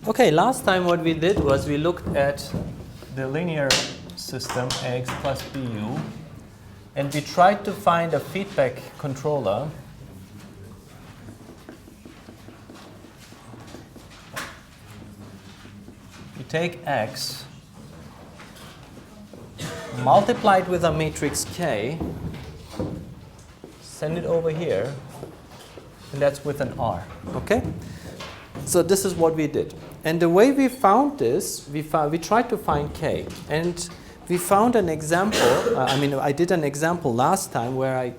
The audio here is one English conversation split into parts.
Okay, last time what we did was we looked at the linear system ax plus bu, and we tried to find a feedback controller you take x, multiply it with a matrix K, send it over here, and that's with an R, okay? So this is what we did. And the way we found this, we tried to find K. And we found an example, I did an example last time where I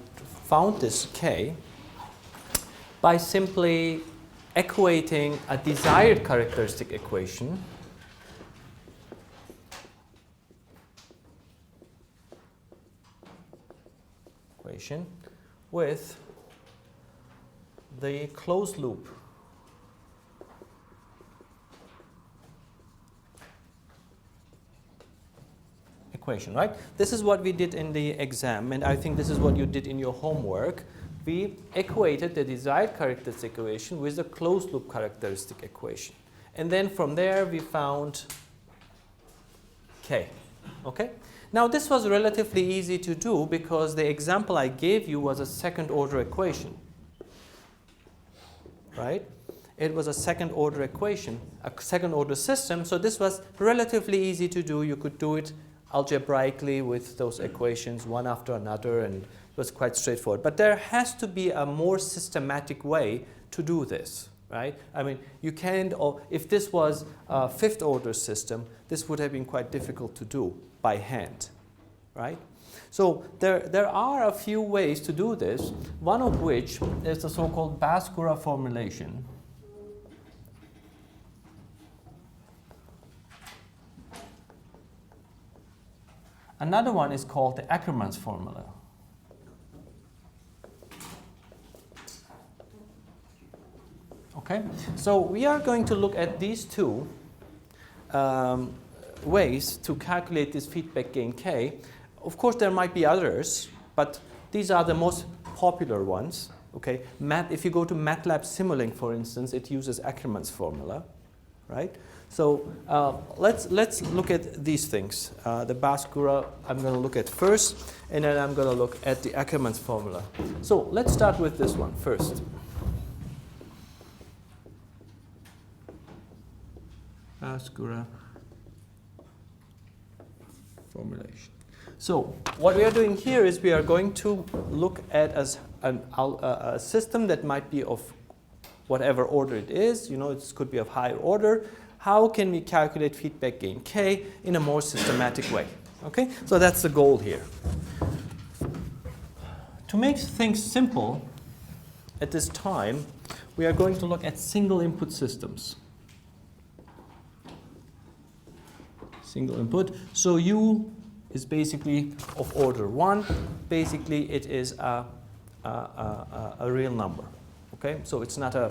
found this K by simply equating a desired characteristic equation with the closed loop equation, right? This is what we did in the exam, and I think this is what you did in your homework. We equated the desired characteristic equation with the closed loop characteristic equation. And then from there we found K, okay? Now this was relatively easy to do because the example I gave you was a second order equation, right? It was a second order equation, a second order system, so this was relatively easy to do. You could do it algebraically with those equations one after another, and it was quite straightforward. But there has to be a more systematic way to do this, right? I mean, you can't, if this was a fifth order system, this would have been quite difficult to do by hand, right? So there are a few ways to do this, one of which is the so-called Bascura formulation. Another one is called the Ackermann's formula. Okay, so we are going to look at these two ways to calculate this feedback gain K. Of course, there might be others, but these are the most popular ones. Okay, if you go to MATLAB Simulink, for instance, it uses Ackermann's formula, right? So let's look at these things. The Bascura I'm going to look at first, and then I'm going to look at the Ackermann's formula. So let's start with this one first. Bascura formulation. So what we are doing here is we are going to look at a system that might be of whatever order it is. You know, it could be of higher order. How can we calculate feedback gain K in a more systematic way? Okay, so that's the goal here. To make things simple at this time, we are going to look at single input systems. Single input. So U is basically of order 1. Basically, it is a real number. Okay, so it's not a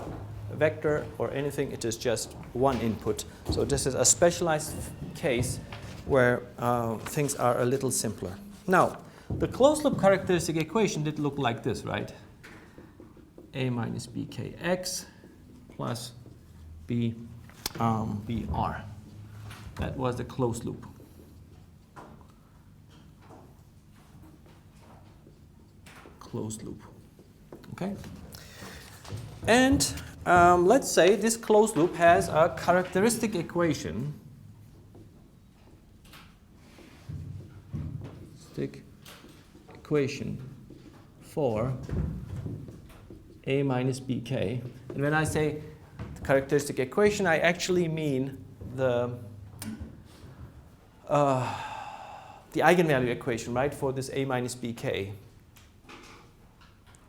vector or anything, it is just one input. So this is a specialized case where things are a little simpler. Now, the closed loop characteristic equation did look like this, right? A minus bkx plus br. That was the closed loop. Closed loop. Okay? And let's say this closed loop has a characteristic equation. For A minus bk. And when I say the characteristic equation, I actually mean the eigenvalue equation, right, for this A minus bk,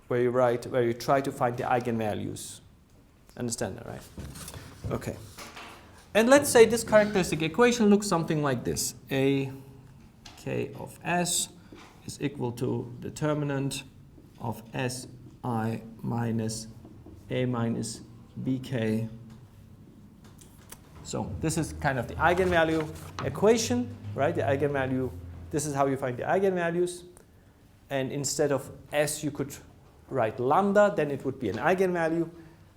where you try to find the eigenvalues. Understand that, right? Okay. And let's say this characteristic equation looks something like this. A k of s is equal to determinant of si minus A minus bk. So this is kind of the eigenvalue equation, right? The eigenvalue, this is how you find the eigenvalues. And instead of s, you could write lambda, then it would be an eigenvalue.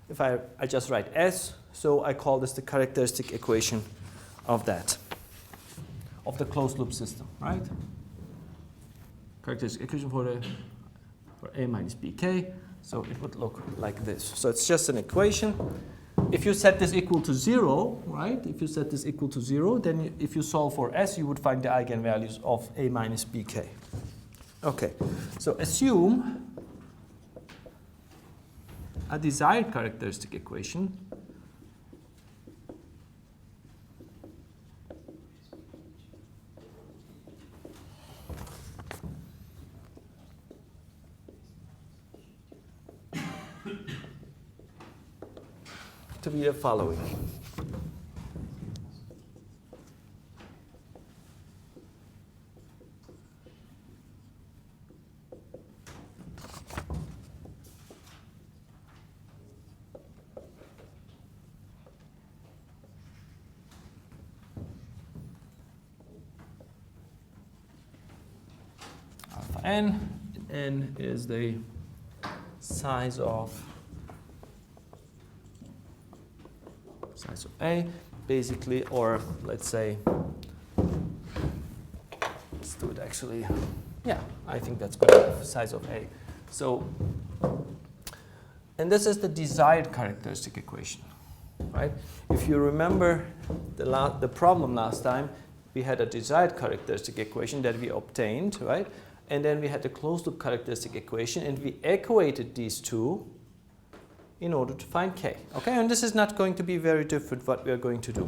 If I just write s, So I call this the characteristic equation of that, of the closed loop system, right? Characteristic equation for A minus BK. So it would look like this. So it's just an equation. If you set this equal to 0, right? If you set this equal to 0, then if you solve for S, you would find the eigenvalues of A minus BK. Okay, so assume a desired characteristic equation to be the following. Alpha n is the size of A, basically, or let's say, let's do it actually. Yeah, I think that's good, size of A. So, and this is the desired characteristic equation, right? If you remember the problem last time, we had a desired characteristic equation that we obtained, right? And then we had the closed loop characteristic equation, and we equated these two in order to find K. Okay, and this is not going to be very different what we are going to do.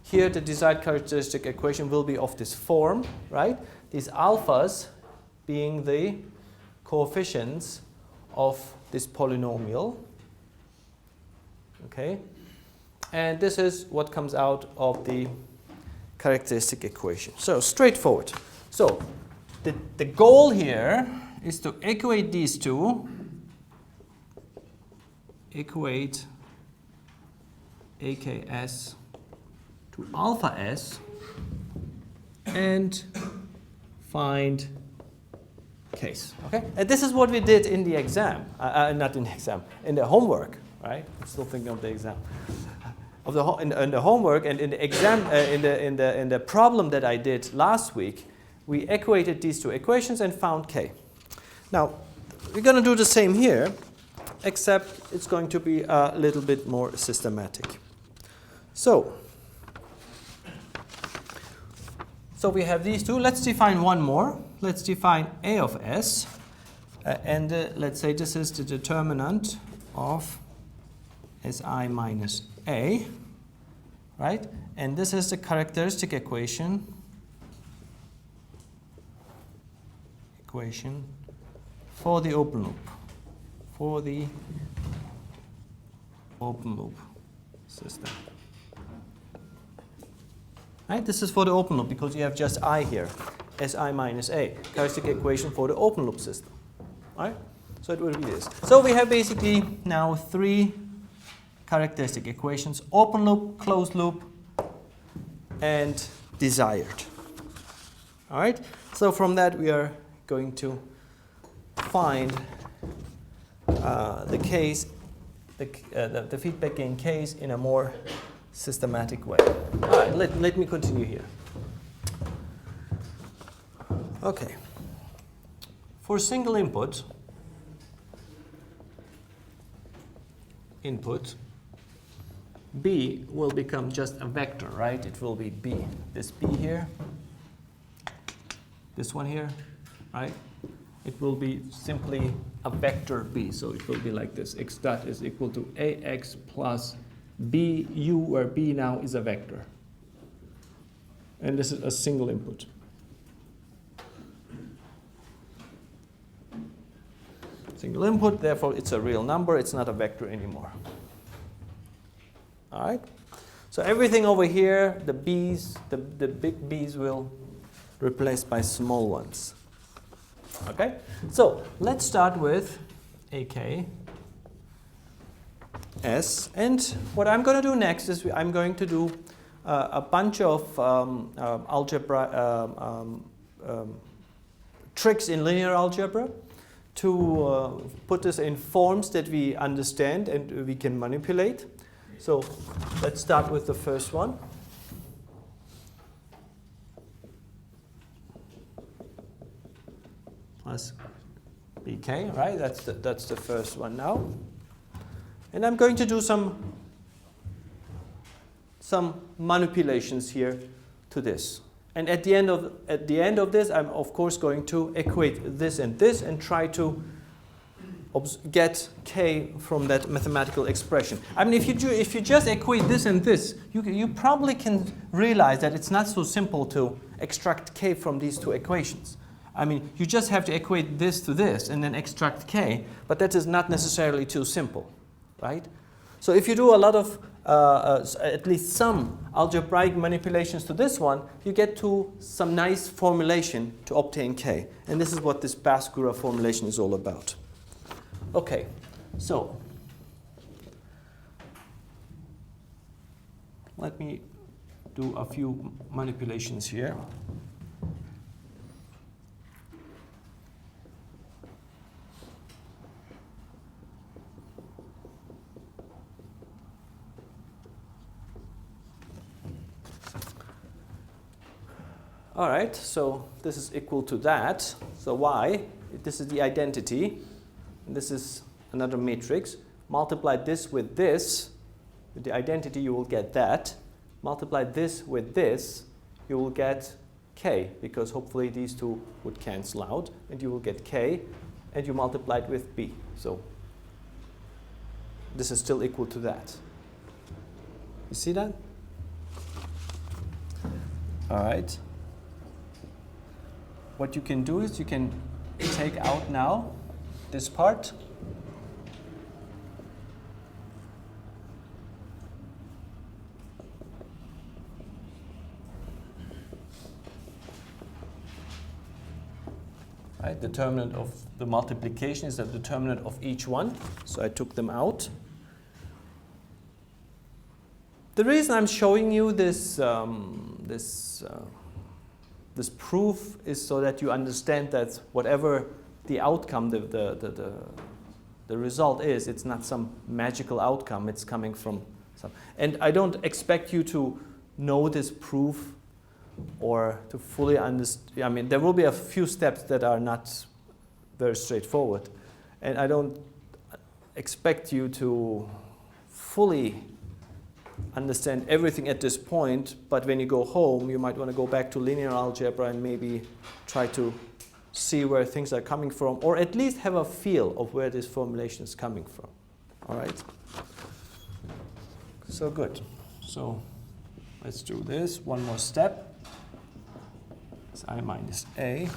Here the desired characteristic equation will be of this form, right? These alphas being the coefficients of this polynomial. Okay, and this is what comes out of the characteristic equation. So straightforward. So the goal here is to equate these two, equate AKS to alpha S and find K's. Okay, and this is what we did in the exam, not in the exam, in the homework, right? I'm still thinking of the exam, in the homework, and in the exam, in the problem that I did last week, we equated these two equations and found K. Now we're going to do the same here, except it's going to be a little bit more systematic. So we have these two. Let's define one more. Let's define A of S, and let's say this is the determinant of Si minus A, right? And this is the characteristic equation for the open loop. For the open loop system. Right? This is for the open loop because you have just I here, Si minus A, characteristic equation for the open loop system. Right? So it will be this. So we have basically now three characteristic equations: open loop, closed loop, and desired. All right? So from that we are going to find the case, the feedback gain case in a more systematic way. All right, let me continue here. Okay. For single input, B will become just a vector, right? It will be B. This B here, this one here, right? It will be simply a vector B. So it will be like this. X dot is equal to AX plus BU, where B now is a vector. And this is a single input. Single input, therefore it's a real number. It's not a vector anymore. All right? So everything over here, the B's, the big B's will replace by small ones. Okay, so let's start with AK S, and what I'm going to do next is I'm going to do a bunch of algebra tricks in linear algebra to put this in forms that we understand and we can manipulate. So let's start with the first one. Plus bk, right? That's the first one now. And I'm going to do some manipulations here to this. And at the end of this, I'm of course going to equate this and try to get k from that mathematical expression. I mean, if you just equate this and this, you probably can realize that it's not so simple to extract k from these two equations. I mean, you just have to equate this to this and then extract k, but that is not necessarily too simple, right? So if you do a lot of, at least some algebraic manipulations to this one, you get to some nice formulation to obtain k. And this is what this Bascura formulation is all about. Okay, so let me do a few manipulations here. All right, so this is equal to that. So y, this is the identity. And this is another matrix. Multiply this, with the identity, you will get that. Multiply this with this, you will get k, because hopefully these two would cancel out, and you will get k, and you multiply it with b. So this is still equal to that. You see that? All right. What you can do is you can take out now this part. Right, determinant of the multiplication is the determinant of each one. So I took them out. The reason I'm showing you this this proof is so that you understand that whatever the outcome, the result is, it's not some magical outcome, it's coming from some. And I don't expect you to know this proof or to fully understand. I mean, there will be a few steps that are not very straightforward. And I don't expect you to fully understand everything at this point, but when you go home, you might want to go back to linear algebra and maybe try to see where things are coming from, or at least have a feel of where this formulation is coming from. All right? So good. So let's do this. One more step. It's I minus A.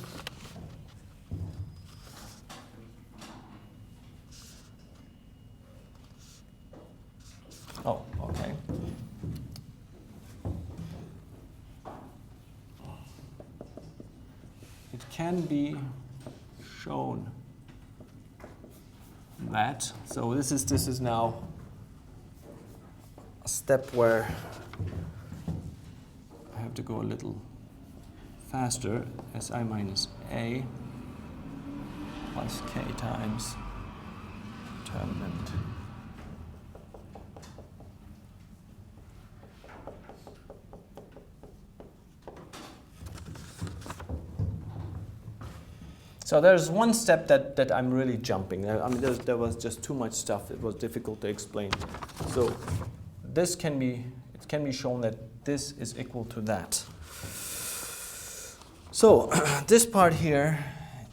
Oh, okay. It can be shown that. So this is now a step where I have to go a little faster. Si minus A plus k times determinant. So there's one step that I'm really jumping. I mean, there was just too much stuff. It was difficult to explain. So this can be shown that this is equal to that. So this part here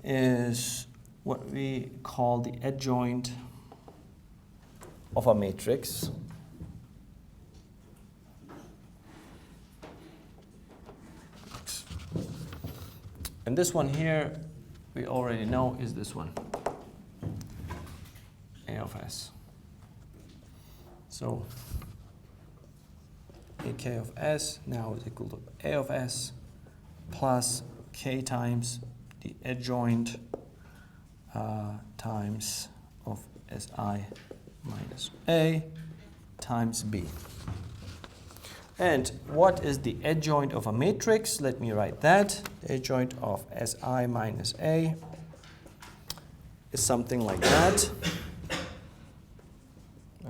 is what we call the adjoint of a matrix. And this one here, we already know is this one, A of S. So AK of S now is equal to A of S plus K times the adjoint times of Si minus A times B. And what is the adjoint of a matrix? Let me write that. The adjoint of Si minus A is something like that.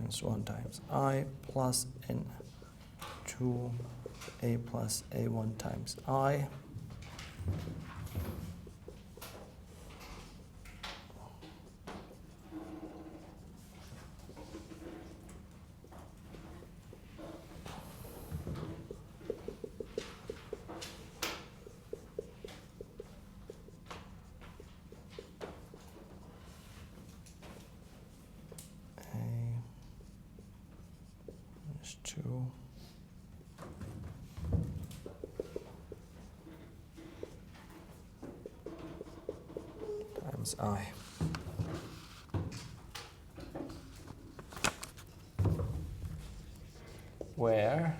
minus 1 times I plus N2A plus A1 times I minus 2 times I. Where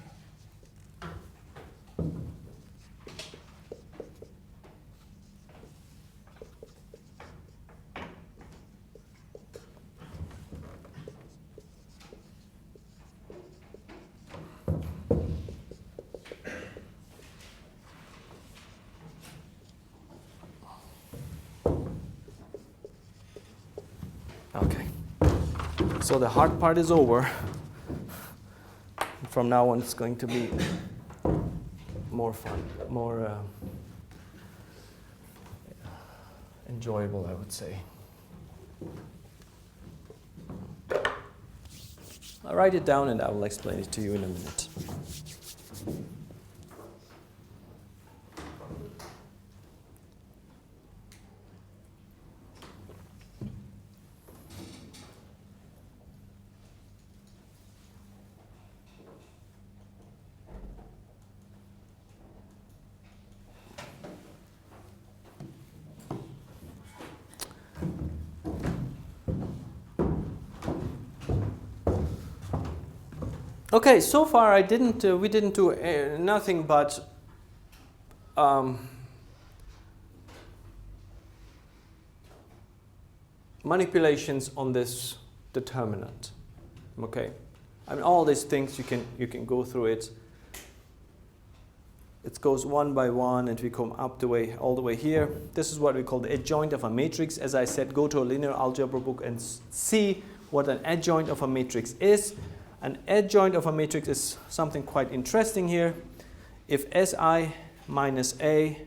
okay, so the hard part is over. From now on, it's going to be more fun, more enjoyable, I would say. I'll write it down and I will explain it to you in a minute. Okay, so far we didn't do nothing but manipulations on this determinant. Okay, I mean all these things you can go through it. It goes one by one and we come up all the way here. This is what we call the adjoint of a matrix. As I said, go to a linear algebra book and see what an adjoint of a matrix is. An adjoint of a matrix is something quite interesting here. If Si minus A,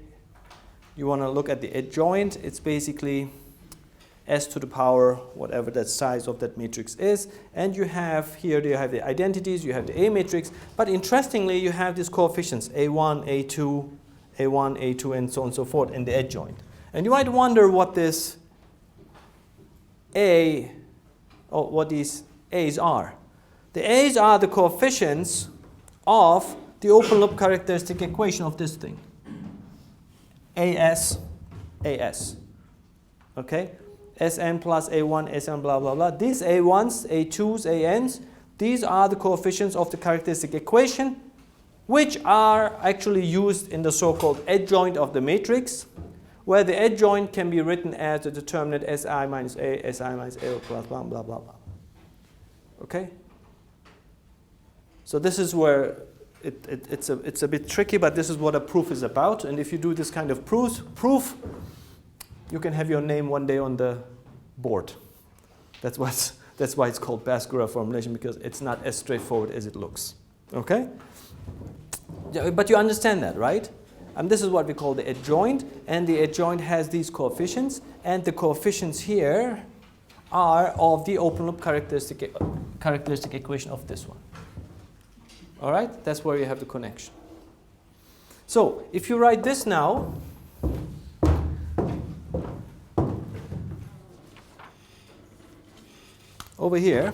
you want to look at the adjoint, it's basically S to the power, whatever that size of that matrix is. And you have here, you have the identities, you have the A matrix, but interestingly, you have these coefficients, A1, A2, A1, A2, and so on and so forth in the adjoint. And you might wonder what this A, or what these A's are. The A's are the coefficients of the open loop characteristic equation of this thing. AS, AS. Okay? Sn plus A1, Sn blah, blah, blah. These A1s, A2s, ANs, these are the coefficients of the characteristic equation, which are actually used in the so-called adjoint of the matrix, where the adjoint can be written as the determinant Si minus A, Si minus A plus blah, blah, blah, blah. Okay? So this is where it's a bit tricky, but this is what a proof is about. And if you do this kind of proof, you can have your name one day on the board. That's why it's called Baskerville formulation, because it's not as straightforward as it looks. Okay? Yeah, but you understand that, right? And this is what we call the adjoint, and the adjoint has these coefficients, and the coefficients here are of the open loop characteristic equation of this one. All right? That's where you have the connection. So if you write this now, over here,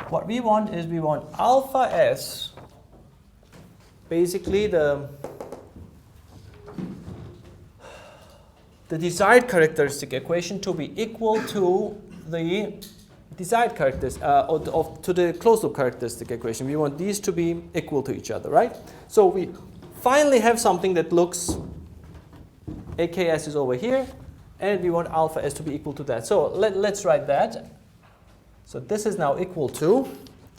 what we want is we want alpha S, basically the desired characteristic equation to be equal to the desired characteristic, to the closed loop characteristic equation. We want these to be equal to each other, right? So we finally have something that looks, AKS is over here, and we want alpha S to be equal to that. So let's write that. So this is now equal to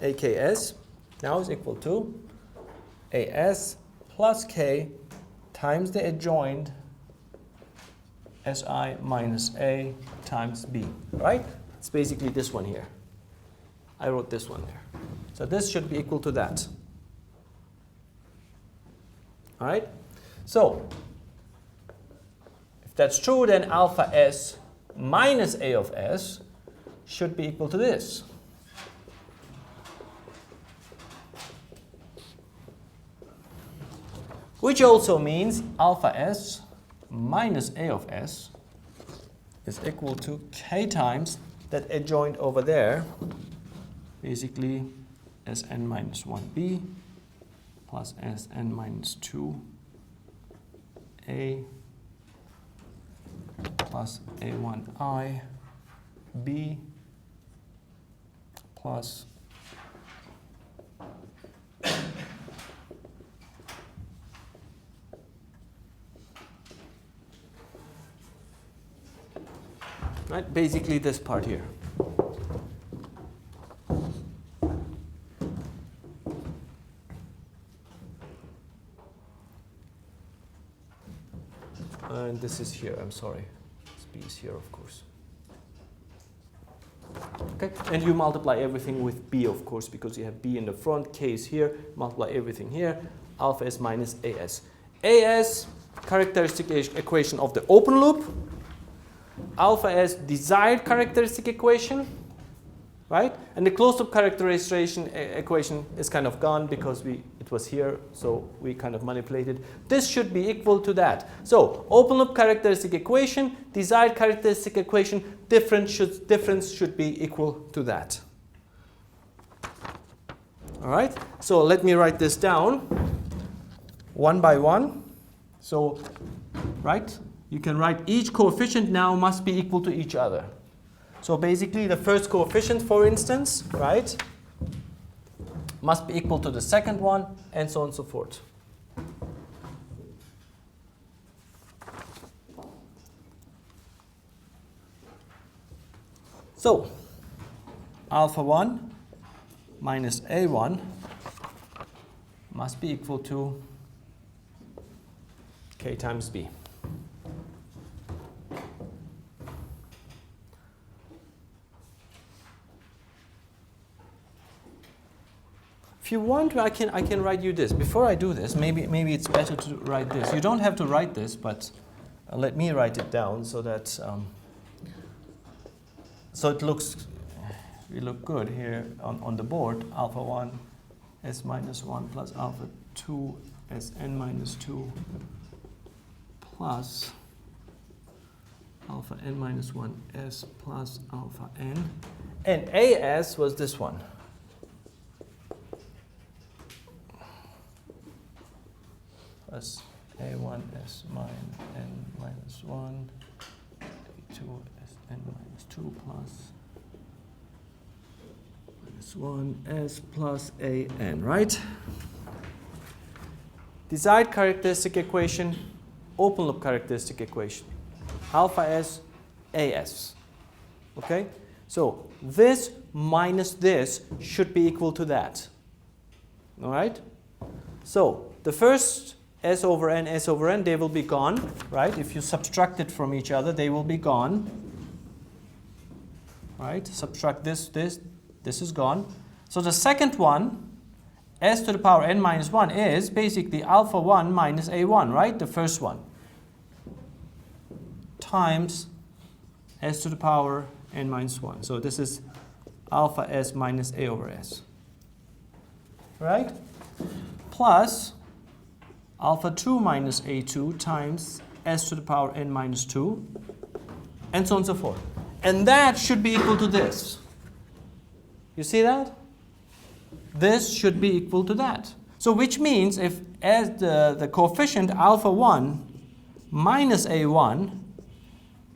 AKS, now is equal to AS plus K times the adjoint Si minus A times B, right? It's basically this one here. I wrote this one there. So this should be equal to that. All right? So if that's true, then alpha s minus a of s should be equal to this. Which also means alpha s minus a of s is equal to k times that adjoint over there, basically Sn minus 1b plus Sn minus 2a plus a1i b plus right, basically this part here. And this is here, I'm sorry. This b is here, of course. Okay, and you multiply everything with b, of course, because you have b in the front, k is here, multiply everything here, alpha s minus as. As, characteristic equation of the open loop, alpha s desired characteristic equation, right? And the closed loop characterization equation is kind of gone because it was here, so we kind of manipulated. This should be equal to that. So open loop characteristic equation, desired characteristic equation, difference should be equal to that. All right, so let me write this down one by one. So, right, you can write each coefficient now must be equal to each other. So basically the first coefficient, for instance, right, must be equal to the second one, and so on and so forth. So alpha 1 minus a1 must be equal to k times b. If you want, I can write you this. Before I do this, maybe it's better to write this. You don't have to write this, but let me write it down so that so it looks good here on the board. Alpha 1 s minus 1 plus alpha 2 Sn minus 2 plus alpha n minus 1 s plus alpha n. And as was this one. Plus a1 s minus n minus 1, a2 Sn minus 2 plus minus 1 s plus a n, right? Desired characteristic equation, open loop characteristic equation, alpha s, as. Okay? So this minus this should be equal to that. All right? So the first s over n, they will be gone, right? If you subtract it from each other, they will be gone. Right? Subtract this is gone. So the second one, s to the power n minus 1, is basically alpha 1 minus a1, right? The first one. Times s to the power n minus 1. So this is alpha s minus a over s. Right? Plus alpha 2 minus a2 times s to the power n minus 2, and so on and so forth. And that should be equal to this. You see that? This should be equal to that. So which means if as the coefficient alpha 1 minus a1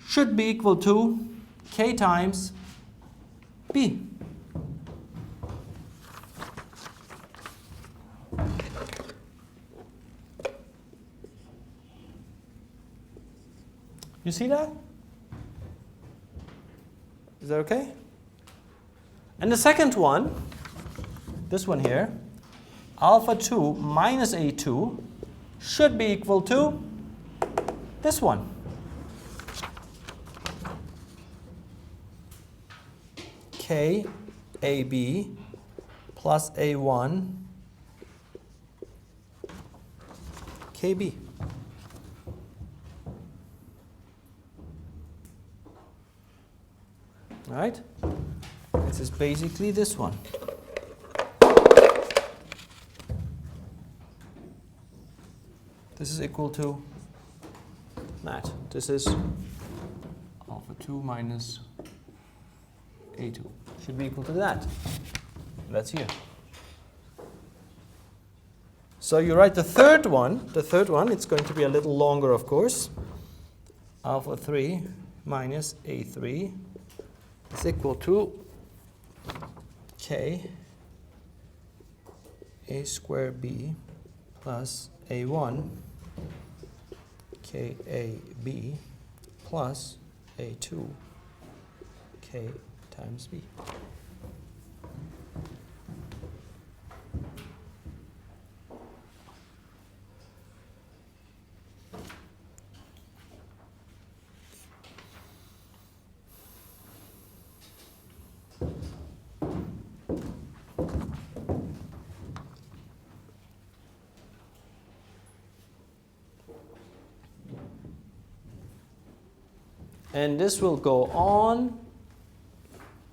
should be equal to k times b. You see that? Is that okay? And the second one, this one here, alpha 2 minus a2 should be equal to this one. k ab plus a1 kb. Right? This is basically this one. This is equal to that. This is alpha 2 minus a2. Should be equal to that. That's here. So you write the third one. The third one, it's going to be a little longer, of course. Alpha 3 minus a3 is equal to k a squared b plus a1 k a b plus a2 k times b. And this will go on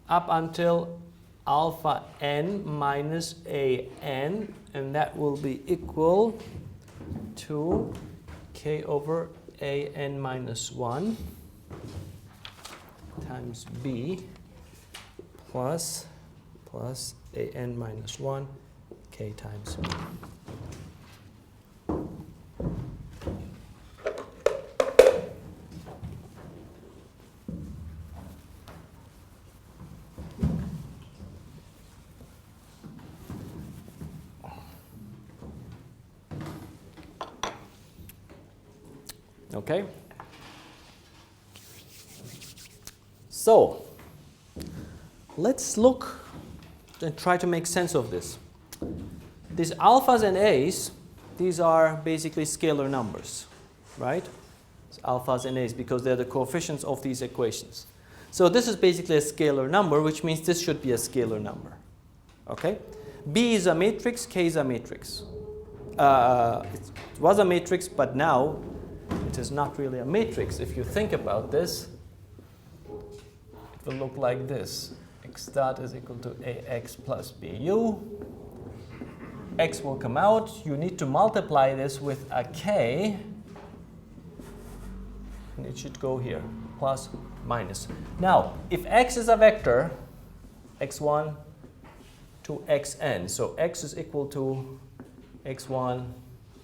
up until alpha n minus a n, and that will be equal to k over a n minus 1 times b plus a n minus 1 k times b. Okay. So let's look and try to make sense of this. These alphas and a's, these are basically scalar numbers, right? It's alphas and a's because they're the coefficients of these equations. So this is basically a scalar number, which means this should be a scalar number. Okay? B is a matrix, K is a matrix. It was a matrix, but now it is not really a matrix. If you think about this, it will look like this. X dot is equal to AX plus BU. X will come out. You need to multiply this with a K. And it should go here, plus, minus. Now, if X is a vector, X1 to Xn, so X is equal to X1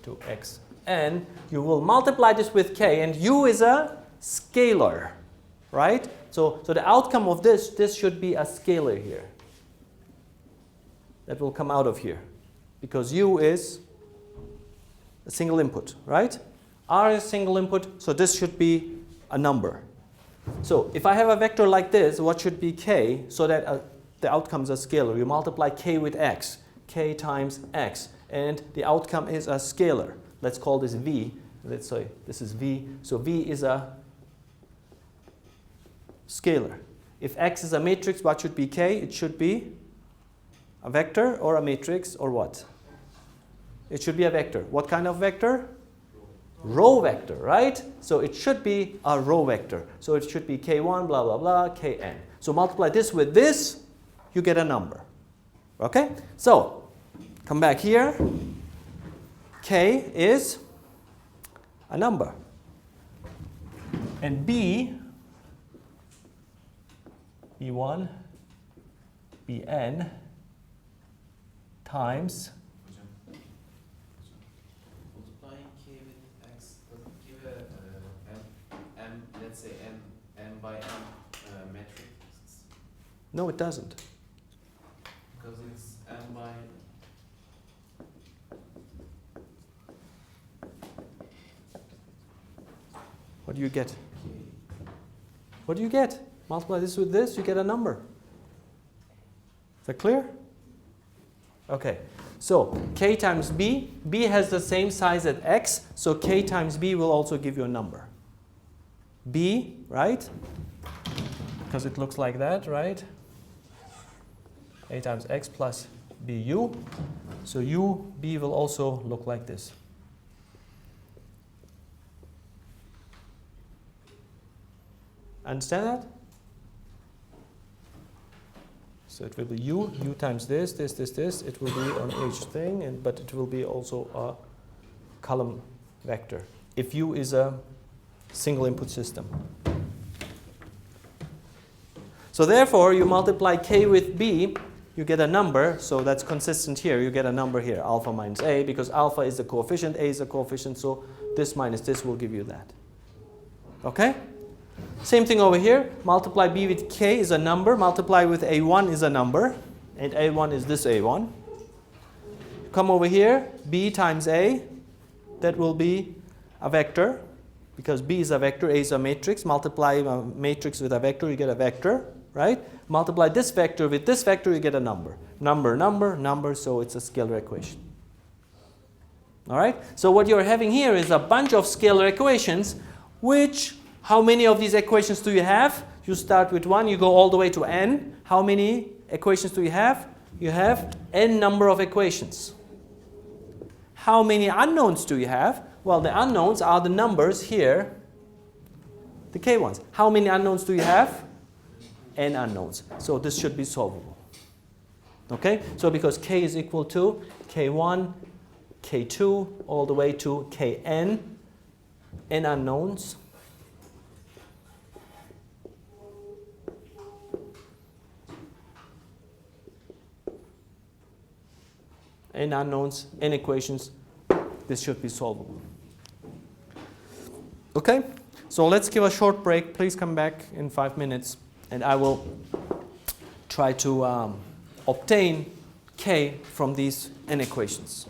to Xn, you will multiply this with K, and U is a scalar, right? So the outcome of this should be a scalar here. That will come out of here, because U is a single input, right? R is single input, so this should be a number. So if I have a vector like this, what should be K, so that the outcome is a scalar? You multiply K with X, K times X, and the outcome is a scalar. Let's call this V. Let's say this is V. So V is a scalar. If X is a matrix, what should be K? It should be a vector or a matrix or what? It should be a vector. What kind of vector? Row vector, right? So it should be a row vector. So it should be K1, blah, blah, blah, Kn. So multiply this with this, you get a number. Okay? So come back here. K is a number. And B, B1, Bn times multiplying K with X doesn't give a M, let's say M by M metric. No, it doesn't. Because it's M by What do you get? What do you get? Multiply this with this, you get a number. Is that clear? Okay. So K times B. B has the same size as X, so K times B will also give you a number. B, right? Because it looks like that, right? A times x plus bu. So u, b will also look like this. Understand that? So it will be u times this. It will be on each thing, but it will be also a column vector if u is a single input system. So therefore, you multiply k with b, you get a number, so that's consistent here. You get a number here, alpha minus a, because alpha is a coefficient, a is a coefficient, so this minus this will give you that. Okay? Same thing over here. Multiply b with k is a number, multiply with a1 is a number, and a1 is this a1. Come over here, b times a, that will be a vector, because b is a vector, a is a matrix. Multiply a matrix with a vector, you get a vector, right? Multiply this vector with this vector, you get a number. Number, so it's a scalar equation. All right? So what you're having here is a bunch of scalar equations, which, how many of these equations do you have? You start with 1, you go all the way to n. How many equations do you have? You have n number of equations. How many unknowns do you have? Well, the unknowns are the numbers here, the k ones. How many unknowns do you have? N unknowns. So this should be solvable. Okay? So because k is equal to k1, k2, all the way to kn, n unknowns. N unknowns, n equations, this should be solvable. Okay? So let's give a short break. Please come back in 5 minutes, and I will try to obtain k from these n equations.